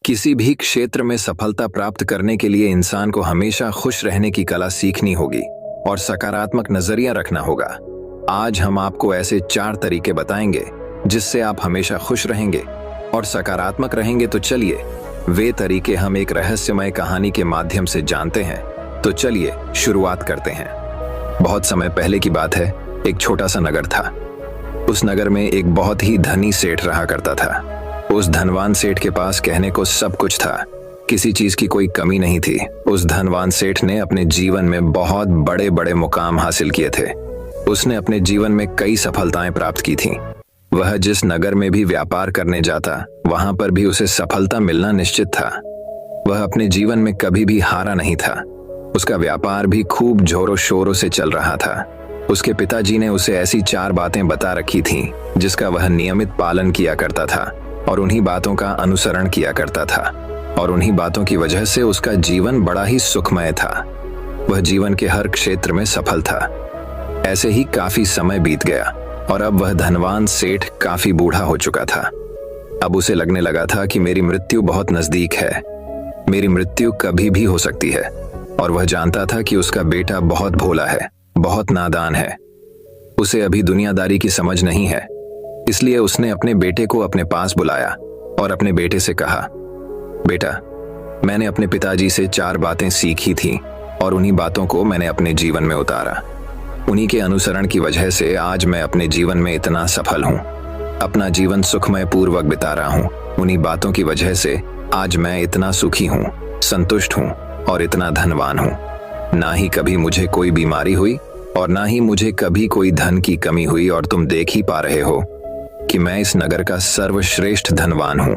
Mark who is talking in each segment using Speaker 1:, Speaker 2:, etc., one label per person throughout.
Speaker 1: किसी भी क्षेत्र में सफलता प्राप्त करने के लिए इंसान को हमेशा खुश रहने की कला सीखनी होगी और सकारात्मक नजरिया रखना होगा। आज हम आपको ऐसे 4 तरीके बताएंगे जिससे आप हमेशा खुश रहेंगे और सकारात्मक रहेंगे। तो चलिए वे तरीके हम एक रहस्यमय कहानी के माध्यम से जानते हैं। तो चलिए शुरुआत करते हैं। बहुत समय पहले की बात है, एक छोटा सा नगर था। उस नगर में एक बहुत ही धनी सेठ रहा करता था। उस धनवान सेठ के पास कहने को सब कुछ था, किसी चीज की कोई कमी नहीं थी। उस धनवान सेठ ने अपने जीवन में बहुत बड़े बड़े मुकाम हासिल किए थे। उसने अपने जीवन में कई सफलताएं प्राप्त की थीं। वह जिस नगर में भी व्यापार करने जाता, वहां पर भी उसे सफलता मिलना निश्चित था। वह अपने जीवन में कभी भी हारा नहीं था। उसका व्यापार भी खूब जोरों शोरों से चल रहा था। उसके पिताजी ने उसे ऐसी 4 बातें बता रखी थीं जिसका वह नियमित पालन किया करता था और उन्हीं बातों का अनुसरण किया करता था, और उन्हीं बातों की वजह से उसका जीवन बड़ा ही सुखमय था। वह जीवन के हर क्षेत्र में सफल था। ऐसे ही काफी समय बीत गया और अब वह धनवान सेठ काफी बूढ़ा हो चुका था। अब उसे लगने लगा था कि मेरी मृत्यु बहुत नजदीक है, मेरी मृत्यु कभी भी हो सकती है। और वह जानता था कि उसका बेटा बहुत भोला है, बहुत नादान है। उसे अभी दुनियादारी की समझ नहीं है। इसलिए उसने अपने बेटे को अपने पास बुलाया और अपने बेटे से कहा, बेटा, मैंने अपने पिताजी से 4 बातें सीखी थी और उन्हीं बातों को मैंने अपने जीवन में उतारा। उन्हीं के अनुसरण की वजह से आज मैं अपने जीवन में इतना सफल हूँ, अपना जीवन सुखमय पूर्वक बिता रहा हूँ। उन्हीं बातों की वजह से आज मैं इतना सुखी हूँ, संतुष्ट हूँ और इतना धनवान हूँ। ना ही कभी मुझे कोई बीमारी हुई और ना ही मुझे कभी कोई धन की कमी हुई। और तुम देख ही पा रहे हो कि मैं इस नगर का सर्वश्रेष्ठ धनवान हूं।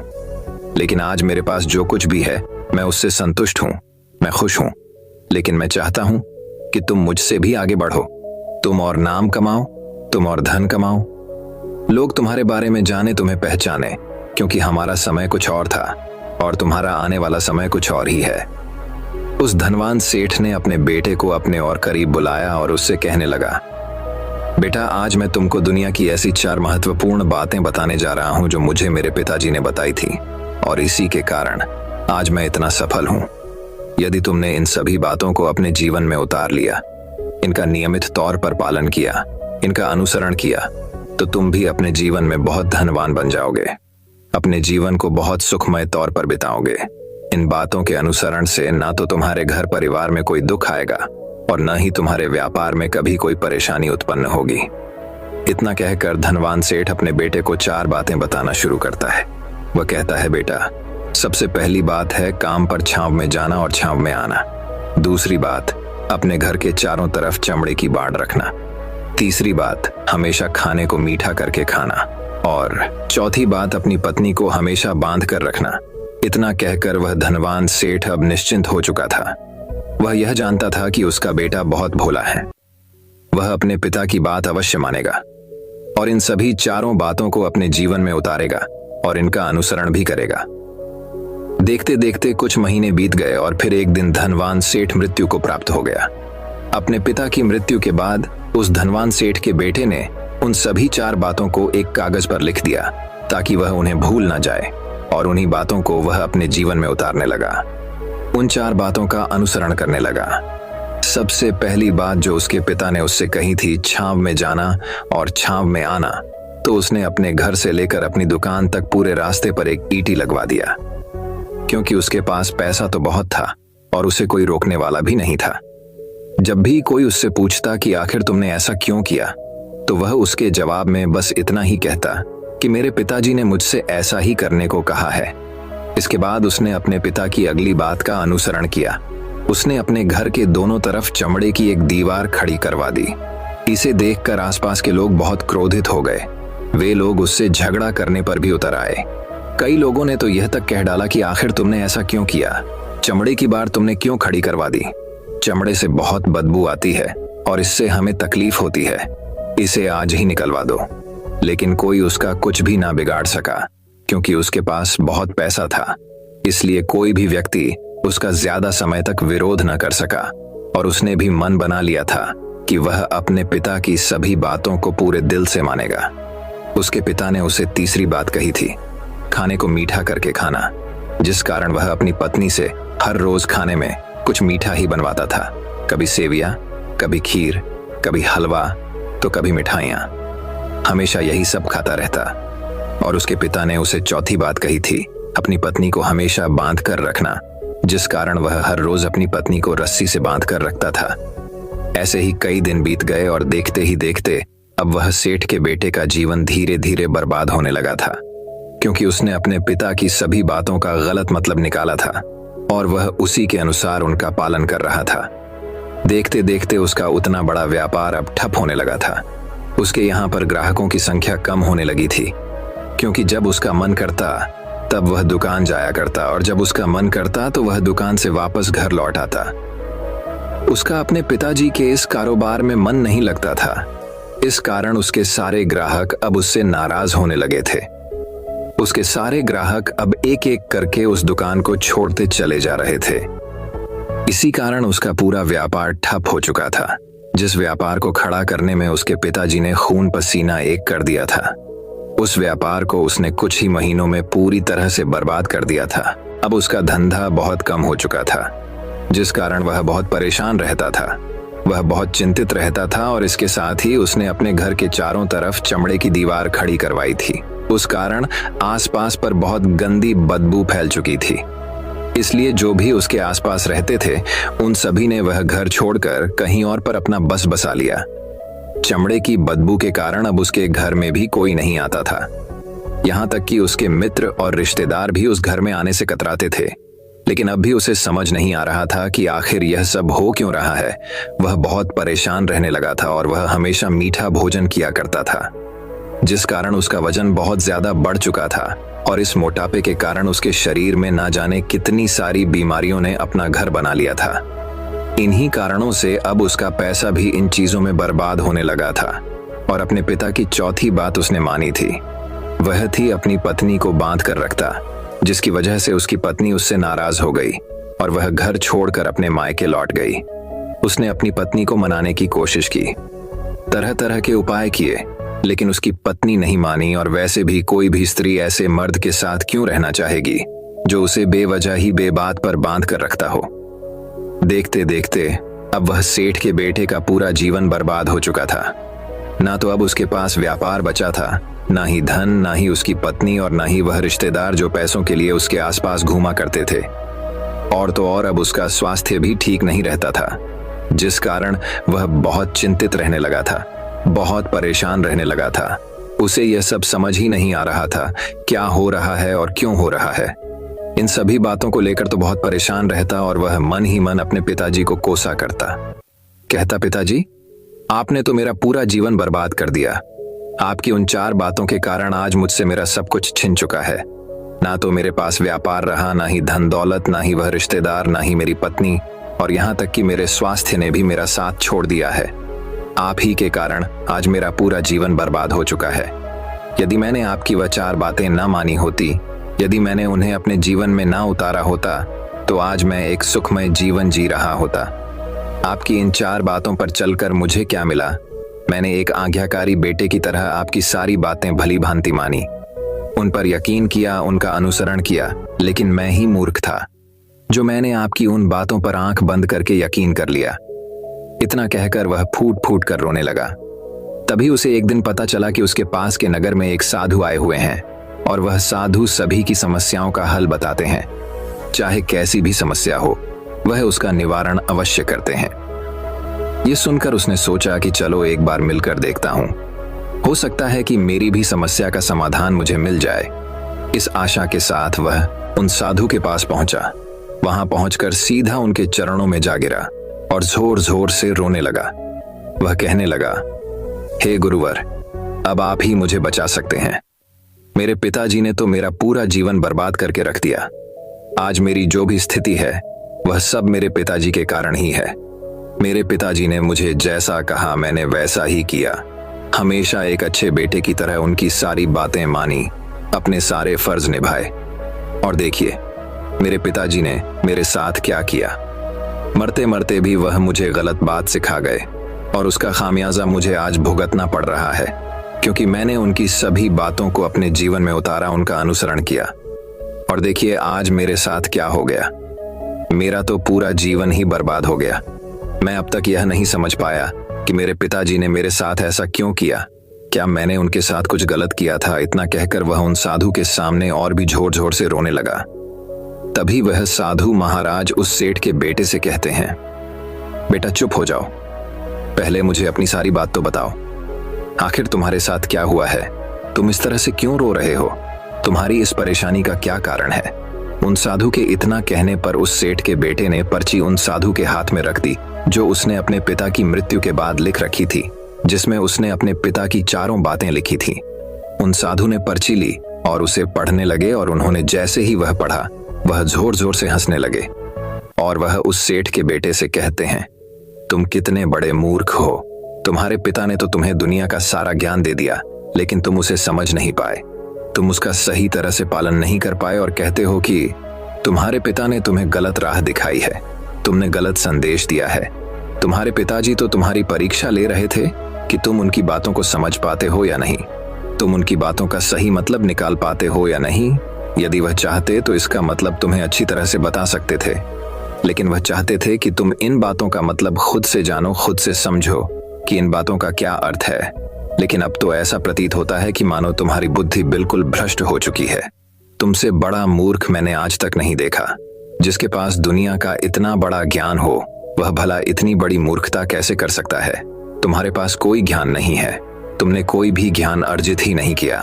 Speaker 1: लेकिन आज मेरे पास जो कुछ भी है, मैं उससे संतुष्ट हूं, मैं खुश हूं। लेकिन मैं चाहता हूं कि तुम मुझसे भी आगे बढ़ो, तुम और नाम कमाओ, तुम और धन कमाओ, लोग तुम्हारे बारे में जाने, तुम्हें पहचाने, क्योंकि हमारा समय कुछ और था और तुम्हारा आने वाला समय कुछ और ही है। उस धनवान सेठ ने अपने बेटे को अपने और करीब बुलाया और उससे कहने लगा, बेटा, आज मैं तुमको दुनिया की ऐसी 4 महत्वपूर्ण बातें बताने जा रहा हूं जो मुझे मेरे पिताजी ने बताई थी, और इसी के कारण आज मैं इतना सफल हूं। यदि तुमने इन सभी बातों को अपने जीवन में उतार लिया, इनका नियमित तौर पर पालन किया, इनका अनुसरण किया, तो तुम भी अपने जीवन में बहुत धनवान बन जाओगे, अपने जीवन को बहुत सुखमय तौर पर बिताओगे। इन बातों के अनुसरण से ना तो तुम्हारे घर परिवार में कोई दुख आएगा और न ही तुम्हारे व्यापार में कभी कोई परेशानी उत्पन्न होगी। इतना कहकर धनवान सेठ अपने बेटे को 4 बातें बताना शुरू करता है। वह कहता है, बेटा, सबसे पहली बात है काम पर छांव में जाना और छांव में आना। दूसरी बात, अपने घर के चारों तरफ चमड़े की बाड़ रखना। तीसरी बात, हमेशा खाने को मीठा करके खाना। और चौथी बात, अपनी पत्नी को हमेशा बांध कर रखना। इतना कहकर वह धनवान सेठ अब निश्चिंत हो चुका था। वह यह जानता था कि उसका बेटा बहुत भोला है। वह अपने पिता की बात अवश्य मानेगा और इन सभी 4 बातों को अपने जीवन में उतारेगा और इनका अनुसरण भी करेगा। देखते देखते कुछ महीने बीत गए और फिर एक दिन धनवान सेठ मृत्यु को प्राप्त हो गया। अपने पिता की मृत्यु के बाद उस धनवान सेठ के बेटे ने उन सभी 4 बातों को एक कागज पर लिख दिया ताकि वह उन्हें भूल ना जाए, और उन्हीं बातों को वह अपने जीवन में उतारने लगा। उन 4 बातों का अनुसरण करने लगा। सबसे पहली बात जो उसके पिता ने उससे कही थी, छांव में जाना और छांव में आना, तो उसने अपने घर से लेकर अपनी दुकान तक पूरे रास्ते पर एक ईटी लगवा दिया, क्योंकि उसके पास पैसा तो बहुत था और उसे कोई रोकने वाला भी नहीं था। जब भी कोई उससे पूछता कि आखिर तुमने ऐसा क्यों किया, तो वह उसके जवाब में बस इतना ही कहता कि मेरे पिताजी ने मुझसे ऐसा ही करने को कहा है। इसके बाद उसने अपने पिता की अगली बात का अनुसरण किया। उसने अपने घर के दोनों तरफ चमड़े की एक दीवार खड़ी करवा दी। इसे देखकर आसपास के लोग बहुत क्रोधित हो गए। वे लोग उससे झगड़ा करने पर भी उतर आए। कई लोगों ने तो यह तक कह डाला कि आखिर तुमने ऐसा क्यों किया, चमड़े की बार तुमने क्यों खड़ी करवा दी? चमड़े से बहुत बदबू आती है और इससे हमें तकलीफ होती है, इसे आज ही निकलवा दो। लेकिन कोई उसका कुछ भी ना बिगाड़ सका, क्योंकि उसके पास बहुत पैसा था। इसलिए कोई भी व्यक्ति उसका ज्यादा समय तक विरोध न कर सका, और उसने भी मन बना लिया था कि वह अपने पिता की सभी बातों को पूरे दिल से मानेगा। उसके पिता ने उसे तीसरी बात कही थी, खाने को मीठा करके खाना। जिस कारण वह अपनी पत्नी से हर रोज खाने में कुछ मीठा ही बनवाता था। कभी सेवियां, कभी खीर, कभी हलवा, तो कभी मिठाइयां। हमेशा यही सब खाता रहता। और उसके पिता ने उसे चौथी बात कही थी, अपनी पत्नी को हमेशा बांध कर रखना, जिस कारण वह हर रोज अपनी पत्नी को रस्सी से बांध कर रखता था। ऐसे ही कई दिन बीत गए और देखते ही देखते अब वह सेठ के बेटे का जीवन धीरे धीरे बर्बाद होने लगा था, क्योंकि उसने अपने पिता की सभी बातों का गलत मतलब निकाला था और वह उसी के अनुसार उनका पालन कर रहा था। देखते देखते उसका उतना बड़ा व्यापार अब ठप होने लगा था। उसके यहाँ पर ग्राहकों की संख्या कम होने लगी थी, क्योंकि जब उसका मन करता तब वह दुकान जाया करता और जब उसका मन करता तो वह दुकान से वापस घर लौट आता। उसका अपने पिताजी के इस कारोबार में मन नहीं लगता था। इस कारण उसके सारे ग्राहक अब उससे नाराज होने लगे थे। उसके सारे ग्राहक अब एक एक करके उस दुकान को छोड़ते चले जा रहे थे। इसी कारण उसका पूरा व्यापार ठप हो चुका था, जिस व्यापार को खड़ा करने में उसके पिताजी ने खून पसीना एक कर दिया था। उस व्यापार को उसने कुछ ही महीनों में पूरी तरह से बर्बाद कर दिया था। अब उसका धंधा बहुत कम हो चुका था, जिस कारण वह बहुत परेशान रहता था। वह बहुत चिंतित रहता था और इसके साथ ही उसने अपने घर के चारों तरफ चमड़े की दीवार खड़ी करवाई थी। उस कारण आसपास पर बहुत गंदी बदबू फैल चुकी थी। इसलिए जो भी उसके आसपास रहते थे उन सभी ने वह घर छोड़कर कहीं और पर अपना बस बसा लिया। चमड़े की बदबू के कारण अब उसके घर में भी कोई नहीं आता था। यहाँ तक कि उसके मित्र और रिश्तेदार भी उस घर में आने से कतराते थे। लेकिन अब भी उसे समझ नहीं आ रहा था कि आखिर यह सब हो क्यों रहा है। वह बहुत परेशान रहने लगा था और वह हमेशा मीठा भोजन किया करता था, जिस कारण उसका वजन बहुत ज्यादा बढ़ चुका था और इस मोटापे के कारण उसके शरीर में ना जाने कितनी सारी बीमारियों ने अपना घर बना लिया था। इन्हीं कारणों से अब उसका पैसा भी इन चीजों में बर्बाद होने लगा था। और अपने पिता की चौथी बात उसने मानी थी, वह थी अपनी पत्नी को बांध कर रखता, जिसकी वजह से उसकी पत्नी उससे नाराज हो गई और वह घर छोड़कर अपने मायके लौट गई। उसने अपनी पत्नी को मनाने की कोशिश की, तरह तरह के उपाय किए, लेकिन उसकी पत्नी नहीं मानी। और वैसे भी कोई भी स्त्री ऐसे मर्द के साथ क्यों रहना चाहेगी जो उसे बेवजह ही बेबात पर बांध कर रखता हो। देखते देखते अब वह सेठ के बेटे का पूरा जीवन बर्बाद हो चुका था। ना तो अब उसके पास व्यापार बचा था, ना ही धन, ना ही उसकी पत्नी और ना ही वह रिश्तेदार जो पैसों के लिए उसके आसपास घूमा करते थे। और तो और अब उसका स्वास्थ्य भी ठीक नहीं रहता था, जिस कारण वह बहुत चिंतित रहने लगा था, बहुत परेशान रहने लगा था। उसे यह सब समझ ही नहीं आ रहा था क्या हो रहा है और क्यों हो रहा है। इन सभी बातों को लेकर तो बहुत परेशान रहता और वह मन ही मन अपने पिताजी को कोसा करता। कहता, पिताजी, आपने तो मेरा पूरा जीवन बर्बाद कर दिया। आपकी उन 4 बातों के कारण आज मुझसे मेरा सब कुछ छिन चुका है। ना तो मेरे पास व्यापार रहा, ना ही धन दौलत, ना ही वह रिश्तेदार, ना ही मेरी पत्नी, और यहाँ तक कि मेरे स्वास्थ्य ने भी मेरा साथ छोड़ दिया है। आप ही के कारण आज मेरा पूरा जीवन बर्बाद हो चुका है। यदि मैंने आपकी वह 4 बातें ना मानी होती, यदि मैंने उन्हें अपने जीवन में ना उतारा होता, तो आज मैं एक सुखमय जीवन जी रहा होता। आपकी इन 4 बातों पर चलकर मुझे क्या मिला? मैंने एक आज्ञाकारी बेटे की तरह आपकी सारी बातें भली भांति मानी, उन पर यकीन किया, उनका अनुसरण किया, लेकिन मैं ही मूर्ख था जो मैंने आपकी उन बातों पर आंख बंद करके यकीन कर लिया। इतना कहकर वह फूट फूट कर रोने लगा। तभी उसे एक दिन पता चला कि उसके पास के नगर में एक साधु आए हुए हैं और वह साधु सभी की समस्याओं का हल बताते हैं। चाहे कैसी भी समस्या हो, वह उसका निवारण अवश्य करते हैं। ये सुनकर उसने सोचा कि चलो एक बार मिलकर देखता हूं, हो सकता है कि मेरी भी समस्या का समाधान मुझे मिल जाए। इस आशा के साथ वह उन साधु के पास पहुंचा। वहां पहुंचकर सीधा उनके चरणों में जा गिरा और जोर जोर से रोने लगा। वह कहने लगा, हे गुरुवर, अब आप ही मुझे बचा सकते हैं। मेरे पिताजी ने तो मेरा पूरा जीवन बर्बाद करके रख दिया। आज मेरी जो भी स्थिति है वह सब मेरे पिताजी के कारण ही है। मेरे पिताजी ने मुझे जैसा कहा मैंने वैसा ही किया। हमेशा एक अच्छे बेटे की तरह उनकी सारी बातें मानी, अपने सारे फर्ज निभाए। और देखिए मेरे पिताजी ने मेरे साथ क्या किया। मरते मरते भी वह मुझे गलत बात सिखा गए और उसका खामियाजा मुझे आज भुगतना पड़ रहा है, क्योंकि मैंने उनकी सभी बातों को अपने जीवन में उतारा, उनका अनुसरण किया। और देखिए आज मेरे साथ क्या हो गया। मेरा तो पूरा जीवन ही बर्बाद हो गया। मैं अब तक यह नहीं समझ पाया कि मेरे पिताजी ने मेरे साथ ऐसा क्यों किया। क्या मैंने उनके साथ कुछ गलत किया था? इतना कहकर वह उन साधु के सामने और भी जोर जोर से रोने लगा। तभी वह साधु महाराज उस सेठ के बेटे से कहते हैं, बेटा चुप हो जाओ, पहले मुझे अपनी सारी बात तो बताओ। आखिर तुम्हारे साथ क्या हुआ है? तुम इस तरह से क्यों रो रहे हो? तुम्हारी इस परेशानी का क्या कारण है? उन साधु के इतना कहने पर उस सेठ के बेटे ने पर्ची उन साधु के हाथ में रख दी, जो उसने अपने पिता की मृत्यु के बाद लिख रखी थी, जिसमें उसने अपने पिता की चारों बातें लिखी थी। उन साधु ने पर्ची ली और उसे पढ़ने लगे और उन्होंने जैसे ही वह पढ़ा, वह जोर जोर से हंसने लगे। और वह उस सेठ के बेटे से कहते हैं, तुम कितने बड़े मूर्ख हो। तुम्हारे पिता ने तो तुम्हें दुनिया का सारा ज्ञान दे दिया, लेकिन तुम उसे समझ नहीं पाए। तुम उसका सही तरह से पालन नहीं कर पाए और कहते हो कि तुम्हारे पिता ने तुम्हें गलत राह दिखाई है, तुमने गलत संदेश दिया है। तुम्हारे पिताजी तो तुम्हारी परीक्षा ले रहे थे कि तुम उनकी बातों को समझ पाते हो या नहीं, तुम उनकी बातों का सही मतलब निकाल पाते हो या नहीं। यदि वह चाहते तो इसका मतलब तुम्हें अच्छी तरह से बता सकते थे, लेकिन वह चाहते थे कि तुम इन बातों का मतलब खुद से जानो, खुद से समझो कि इन बातों का क्या अर्थ है। लेकिन अब तो ऐसा प्रतीत होता है कि मानो तुम्हारी बुद्धि बिल्कुल भ्रष्ट हो चुकी है। तुमसे बड़ा मूर्ख मैंने आज तक नहीं देखा। जिसके पास दुनिया का इतना बड़ा ज्ञान हो, वह भला इतनी बड़ी मूर्खता कैसे कर सकता है? तुम्हारे पास कोई ज्ञान नहीं है, तुमने कोई भी ज्ञान अर्जित ही नहीं किया।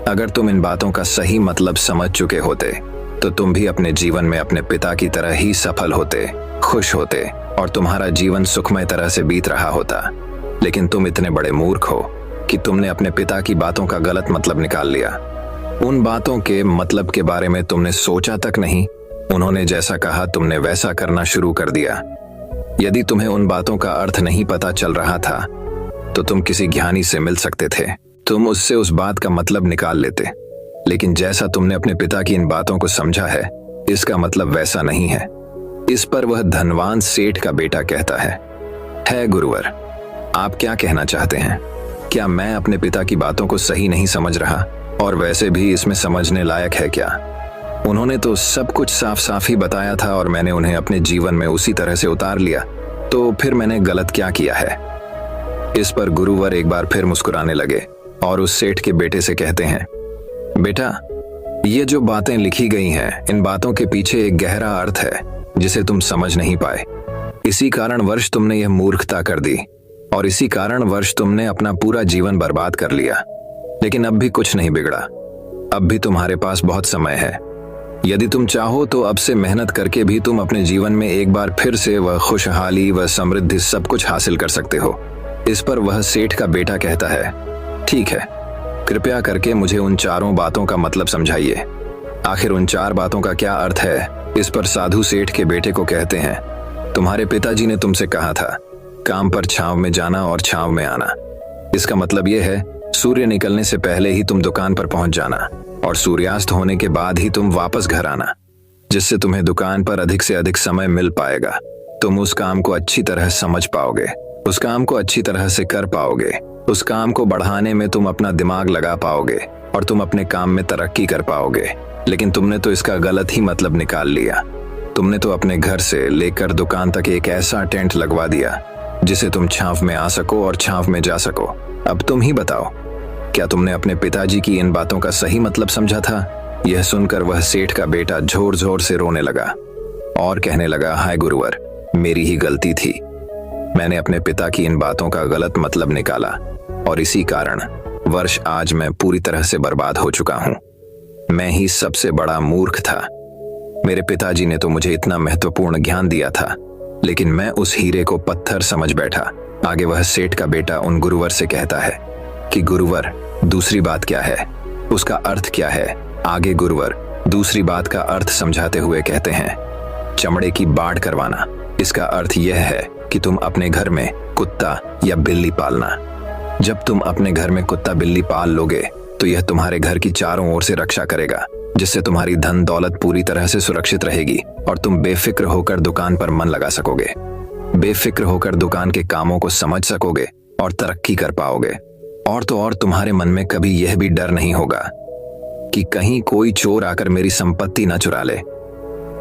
Speaker 1: अगर तुम इन बातों का सही मतलब समझ चुके होते तो तुम भी अपने जीवन में अपने पिता की तरह ही सफल होते, खुश होते और तुम्हारा जीवन सुखमय तरह से बीत रहा होता। लेकिन तुम इतने बड़े मूर्ख हो कि तुमने अपने पिता की बातों का गलत मतलब निकाल लिया। उन बातों के मतलब के बारे में तुमने सोचा तक नहीं। उन्होंने जैसा कहा तुमने वैसा करना शुरू कर दिया। यदि तुम्हें उन बातों का अर्थ नहीं पता चल रहा था तो तुम किसी ज्ञानी से मिल सकते थे, तुम उससे उस बात का मतलब निकाल लेते। लेकिन जैसा तुमने अपने पिता की इन बातों को समझा है, इसका मतलब वैसा नहीं है। इस पर वह धनवान सेठ का बेटा कहता है गुरुवर, आप क्या कहना चाहते हैं? क्या मैं अपने पिता की बातों को सही नहीं समझ रहा? और वैसे भी इसमें समझने लायक है क्या? उन्होंने तो सब कुछ साफ साफ ही बताया था और मैंने उन्हें अपने जीवन में उसी तरह से उतार लिया, तो फिर मैंने गलत क्या किया है? इस पर गुरुवर एक बार फिर मुस्कुराने लगे और उस सेठ के बेटे से कहते हैं, बेटा, ये जो बातें लिखी गई हैं, इन बातों के पीछे एक गहरा अर्थ है जिसे तुम समझ नहीं पाए। इसी कारणवश तुमने यह मूर्खता कर दी और इसी कारणवश तुमने अपना पूरा जीवन बर्बाद कर लिया। लेकिन अब भी कुछ नहीं बिगड़ा, अब भी तुम्हारे पास बहुत समय है। यदि तुम चाहो तो अब से मेहनत करके भी तुम अपने जीवन में एक बार फिर से वह खुशहाली व समृद्धि सब कुछ हासिल कर सकते हो। इस पर वह सेठ का बेटा कहता है, ठीक है, कृपया करके मुझे उन चारों बातों का मतलब समझाइए। आखिर उन चार बातों का क्या अर्थ है? इस पर साधु सेठ के बेटे को कहते हैं, तुम्हारे पिताजी ने तुमसे कहा था काम पर छांव में जाना और छांव में आना। इसका मतलब यह है सूर्य निकलने से पहले ही तुम दुकान पर पहुंच जाना और सूर्यास्त होने के बाद ही तुम वापस घर आना, जिससे तुम्हें दुकान पर अधिक से अधिक समय मिल पाएगा। तुम उस काम को अच्छी तरह समझ पाओगे, उस काम को अच्छी तरह से कर पाओगे, उस काम को बढ़ाने में तुम अपना दिमाग लगा पाओगे और तुम अपने काम में तरक्की कर पाओगे। लेकिन तुमने तो इसका गलत ही मतलब निकाल लिया। तुमने तो अपने घर से लेकर दुकान तक एक ऐसा टेंट लगवा दिया जिसे तुम छांव में आ सको और छांव में जा सको। अब तुम ही बताओ, क्या तुमने अपने पिताजी की इन बातों का सही मतलब समझा था? यह सुनकर वह सेठ का बेटा जोर जोर से रोने लगा और कहने लगा, हाय गुरुवर, मेरी ही गलती थी। मैंने अपने पिता की इन बातों का गलत मतलब निकाला और इसी कारण वर्ष आज मैं पूरी तरह से बर्बाद हो चुका हूं। मैं ही सबसे बड़ा मूर्ख था। मेरे पिताजी ने तो मुझे इतना महत्वपूर्ण ज्ञान दिया था, लेकिन मैं उस हीरे को पत्थर समझ बैठा। आगे वह सेठ का बेटा उन गुरुवर से कहता है कि गुरुवर, दूसरी बात क्या है? उसका अर्थ क्या है? आगे गुरुवर दूसरी बात का अर्थ समझाते हुए कहते हैं, चमड़े की बाढ़ करवाना। इसका अर्थ यह है कि तुम अपने घर में कुत्ता या बिल्ली पालना। जब तुम अपने घर में कुत्ता बिल्ली पाल लोगे तो यह तुम्हारे घर की चारों ओर से रक्षा करेगा, जिससे तुम्हारी धन दौलत पूरी तरह से सुरक्षित रहेगी और तुम बेफिक्र होकर दुकान पर मन लगा सकोगे, बेफिक्र होकर दुकान के कामों को समझ सकोगे और तरक्की कर पाओगे। और तो और तुम्हारे मन में कभी यह भी डर नहीं होगा कि कहीं कोई चोर आकर मेरी संपत्ति न चुरा ले।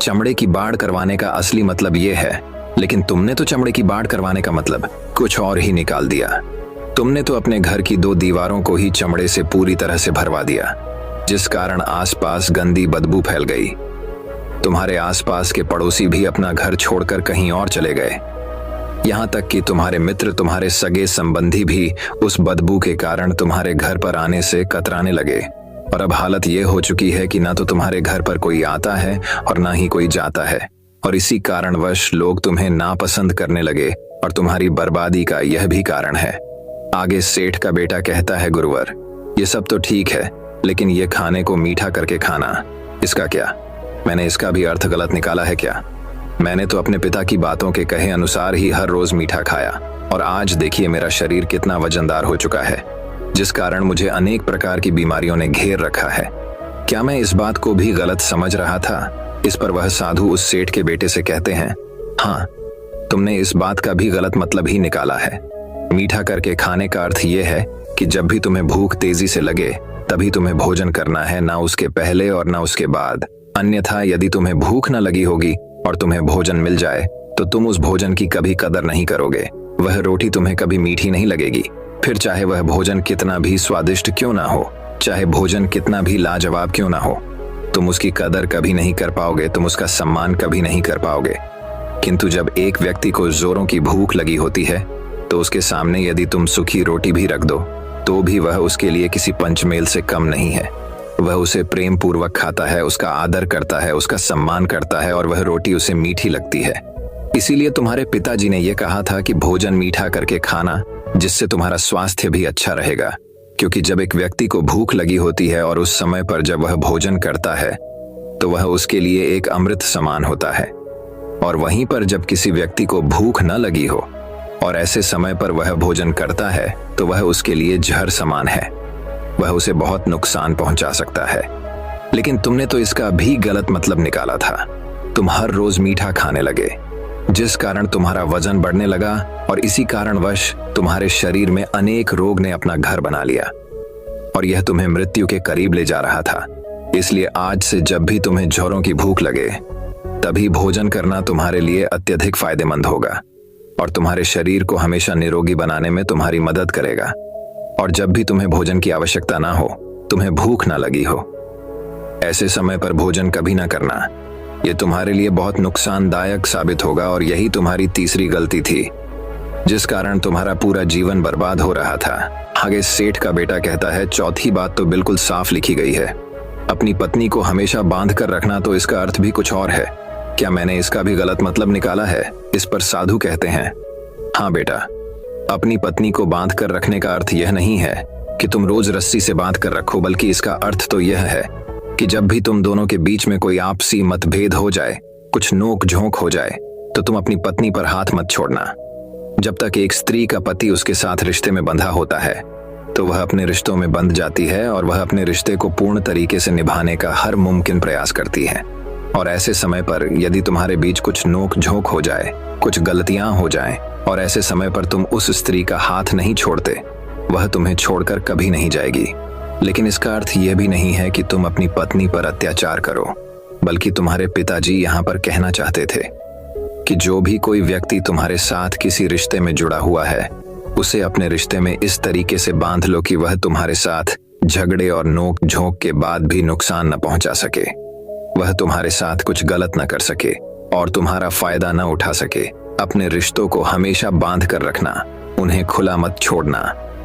Speaker 1: चमड़े की बाड़ करवाने का असली मतलब ये है, लेकिन तुमने तो चमड़े की बाड़ करवाने का मतलब कुछ और ही निकाल दिया। तुमने तो अपने घर की 2 दीवारों को ही चमड़े से पूरी तरह से भरवा दिया, जिस कारण आसपास गंदी बदबू फैल गई। तुम्हारे आसपास के पड़ोसी भी अपना घर छोड़कर कहीं और चले गए। यहाँ तक कि तुम्हारे मित्र, तुम्हारे सगे संबंधी भी उस बदबू के कारण तुम्हारे घर पर आने से कतराने लगे। और अब हालत ये हो चुकी है कि ना तो तुम्हारे घर पर कोई आता है और ना ही कोई जाता है। और इसी कारणवश लोग तुम्हें नापसंद करने लगे और तुम्हारी बर्बादी का यह भी कारण है। आगे सेठ का बेटा कहता है, गुरुवर, ये सब तो ठीक है, लेकिन ये खाने को मीठा करके खाना, इसका क्या? मैंने इसका भी अर्थ गलत निकाला है क्या? मैंने तो अपने पिता की बातों के कहे अनुसार ही हर रोज मीठा खाया, और आज देखिए मेरा शरीर कितना वजनदार हो चुका है, जिस कारण मुझे अनेक प्रकार की बीमारियों ने घेर रखा है। क्या मैं इस बात को भी गलत समझ रहा था? इस पर वह साधु उस सेठ के बेटे से कहते हैं, हाँ, तुमने इस बात का भी गलत मतलब ही निकाला है। मीठा करके खाने का अर्थ यह है कि जब भी तुम्हें भूख तेजी से लगे तभी तुम्हें भोजन करना है, ना उसके पहले और ना उसके बाद। अन्यथा यदि तुम्हें भूख न लगी होगी और तुम्हें भोजन मिल जाए तो तुम उस भोजन की कभी कदर नहीं करोगे। वह रोटी तुम्हें कभी मीठी नहीं लगेगी, फिर चाहे वह भोजन कितना भी स्वादिष्ट क्यों ना हो, चाहे भोजन कितना भी लाजवाब क्यों ना हो, तुम उसकी कदर कभी नहीं कर पाओगे, तुम उसका सम्मान कभी नहीं कर पाओगे। किंतु जब एक व्यक्ति को जोरों की भूख लगी होती है तो उसके सामने यदि तुम सूखी रोटी भी रख दो तो भी वह उसके लिए किसी पंचमेल से कम नहीं है। वह उसे प्रेम पूर्वक खाता है, उसका आदर करता है, उसका सम्मान करता है, और वह रोटी उसे मीठी लगती है। इसीलिए तुम्हारे पिताजी ने यह कहा था कि भोजन मीठा करके खाना, जिससे तुम्हारा स्वास्थ्य भी अच्छा रहेगा। क्योंकि जब एक व्यक्ति को भूख लगी होती है और उस समय पर जब वह भोजन करता है तो वह उसके लिए एक अमृत समान होता है, और वहीं पर जब किसी व्यक्ति को भूख न लगी हो और ऐसे समय पर वह भोजन करता है तो वह उसके लिए जहर समान है, वह उसे बहुत नुकसान पहुंचा सकता है। लेकिन तुमने तो इसका भी गलत मतलब निकाला था। तुम हर रोज मीठा खाने लगे, जिस कारण तुम्हारा वजन बढ़ने लगा, और इसी कारणवश तुम्हारे शरीर में अनेक रोग ने अपना घर बना लिया और यह तुम्हें मृत्यु के करीब ले जा रहा था। इसलिए आज से जब भी तुम्हें जोरों की भूख लगे तभी भोजन करना तुम्हारे लिए अत्यधिक फायदेमंद होगा और तुम्हारे शरीर को हमेशा निरोगी बनाने में तुम्हारी मदद करेगा। और जब भी तुम्हें भोजन की आवश्यकता ना हो, तुम्हें भूख ना लगी हो, ऐसे समय पर भोजन कभी ना करना। ये तुम्हारे लिए बहुत नुकसानदायक साबित होगा, और यही तुम्हारी तीसरी गलती थी जिस कारण तुम्हारा पूरा जीवन बर्बाद हो रहा था। आगे सेठ का बेटा कहता है, चौथी बात तो बिल्कुल साफ लिखी गई है, अपनी पत्नी को हमेशा बांध कर रखना, तो इसका अर्थ भी कुछ और है। क्या मैंने इसका भी गलत मतलब निकाला है? इस पर साधु कहते हैं, हाँ बेटा, अपनी पत्नी को बांध कर रखने का अर्थ यह नहीं है कि तुम रोज रस्सी से बांध कर रखो, बल्कि इसका अर्थ तो यह है कि जब भी तुम दोनों के बीच में कोई आपसी मतभेद हो जाए, कुछ नोक झोंक हो जाए, तो तुम अपनी पत्नी पर हाथ मत छोड़ना। जब तक एक स्त्री का पति उसके साथ रिश्ते में बंधा होता है तो वह अपने रिश्तों में बंध जाती है और वह अपने रिश्ते को पूर्ण तरीके से निभाने का हर मुमकिन प्रयास करती है। और ऐसे समय पर यदि तुम्हारे बीच कुछ नोक झोंक हो जाए, कुछ गलतियां हो जाएं, और ऐसे समय पर तुम उस स्त्री का हाथ नहीं छोड़ते, वह तुम्हें छोड़कर कभी नहीं जाएगी। लेकिन इसका अर्थ यह भी नहीं है कि तुम अपनी पत्नी पर अत्याचार करो, बल्कि तुम्हारे पिताजी यहाँ पर कहना चाहते थे कि जो भी कोई व्यक्ति तुम्हारे साथ किसी रिश्ते में जुड़ा हुआ है, उसे अपने रिश्ते में इस तरीके से बांध लो कि वह तुम्हारे साथ झगड़े और नोक झोंक के बाद भी नुकसान न पहुंचा सके, वह तुम्हारे साथ कुछ गलत न कर सके और तुम्हारा फायदा न उठा सके। अपने रिश्तों को हमेशा बांध कर रखना, उन्हें खुला मत छोड़ना,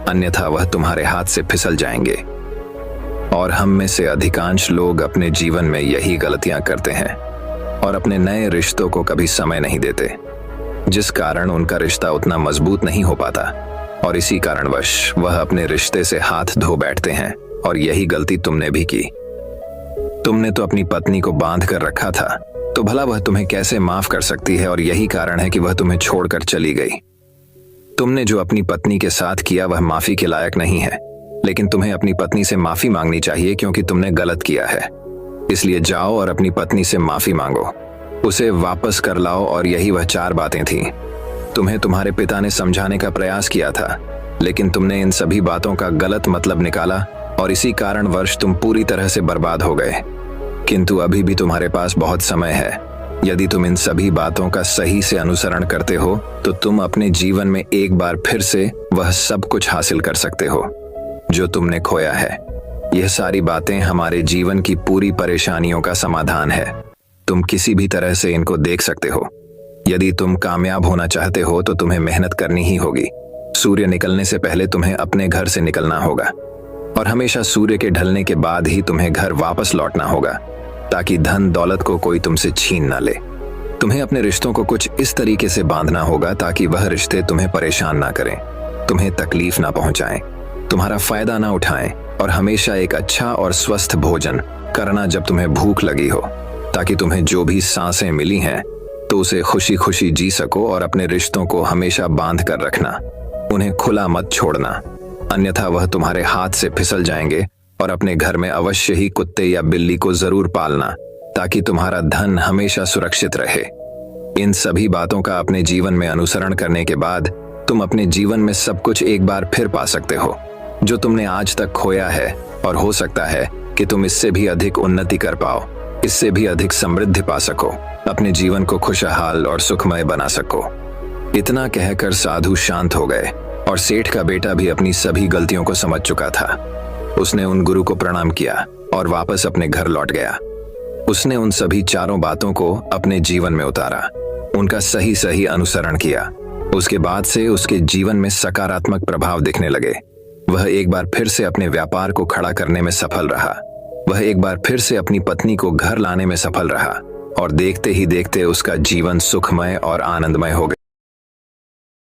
Speaker 1: अन्यथा वह तुम्हारे हाथ से फिसल जाएंगे। और हम में से अधिकांश लोग अपने जीवन में यही गलतियां करते हैं और अपने नए रिश्तों को कभी समय नहीं देते, जिस कारण उनका रिश्ता उतना मजबूत नहीं हो पाता, और इसी कारणवश वह अपने रिश्ते से हाथ धो बैठते हैं। और यही गलती तुमने भी की। तुमने तो अपनी पत्नी को बांध कर रखा था, तो भला वह तुम्हें कैसे माफ कर सकती है? और यही कारण है कि वह तुम्हें छोड़कर चली गई। तुमने जो अपनी पत्नी के साथ किया वह माफी के लायक नहीं है, लेकिन तुम्हें अपनी पत्नी से माफी मांगनी चाहिए क्योंकि तुमने गलत किया है। इसलिए जाओ और अपनी पत्नी से माफी मांगो, उसे वापस कर लाओ। और यही वह 4 बातें थीं। तुम्हें तुम्हारे पिता ने समझाने का प्रयास किया था, लेकिन तुमने इन सभी बातों का गलत मतलब निकाला और इसी कारणवश तुम पूरी तरह से बर्बाद हो गए। किंतु अभी भी तुम्हारे पास बहुत समय है। यदि तुम इन सभी बातों का सही से अनुसरण करते हो तो तुम अपने जीवन में एक बार फिर से वह सब कुछ हासिल कर सकते हो जो तुमने खोया है। यह सारी बातें हमारे जीवन की पूरी परेशानियों का समाधान है। तुम किसी भी तरह से इनको देख सकते हो। यदि तुम कामयाब होना चाहते हो तो तुम्हें मेहनत करनी ही होगी। सूर्य निकलने से पहले तुम्हें अपने घर से निकलना होगा और हमेशा सूर्य के ढलने के बाद ही तुम्हें घर वापस लौटना होगा, ताकि धन दौलत को कोई तुमसे छीन ना ले। तुम्हें अपने रिश्तों को कुछ इस तरीके से बांधना होगा ताकि वह रिश्ते तुम्हें परेशान ना करें, तुम्हें तकलीफ ना पहुंचाएं, तुम्हारा फायदा ना उठाएं, और हमेशा एक अच्छा और स्वस्थ भोजन करना जब तुम्हें भूख लगी हो, ताकि तुम्हें जो भी सांसें मिली हैं तो उसे खुशी खुशी जी सको, और अपने रिश्तों को हमेशा बांध कर रखना, उन्हें खुला मत छोड़ना, अन्यथा वह तुम्हारे हाथ से फिसल जाएंगे। और अपने घर में अवश्य ही कुत्ते या बिल्ली को जरूर पालना, ताकि तुम्हारा धन हमेशा सुरक्षित रहे। इन सभी बातों का अपने जीवन में अनुसरण करने के बाद तुम अपने जीवन में सब कुछ एक बार फिर पा सकते हो जो तुमने आज तक खोया है, और हो सकता है कि तुम इससे भी अधिक उन्नति कर पाओ, इससे भी अधिक समृद्धि पा सको, अपने जीवन को खुशहाल और सुखमय बना सको। इतना कहकर साधु शांत हो गए और सेठ का बेटा भी अपनी सभी गलतियों को समझ चुका था। उसने उन गुरु को प्रणाम किया और वापस अपने घर लौट गया। उसने उन सभी चारों बातों को अपने जीवन में उतारा, उनका सही सही अनुसरण किया। उसके बाद से उसके जीवन में सकारात्मक प्रभाव दिखने लगे। वह एक बार फिर से अपने व्यापार को खड़ा करने में सफल रहा। वह एक बार फिर से अपनी पत्नी को घर लाने में सफल रहा, और देखते ही देखते उसका जीवन सुखमय और आनंदमय हो गया।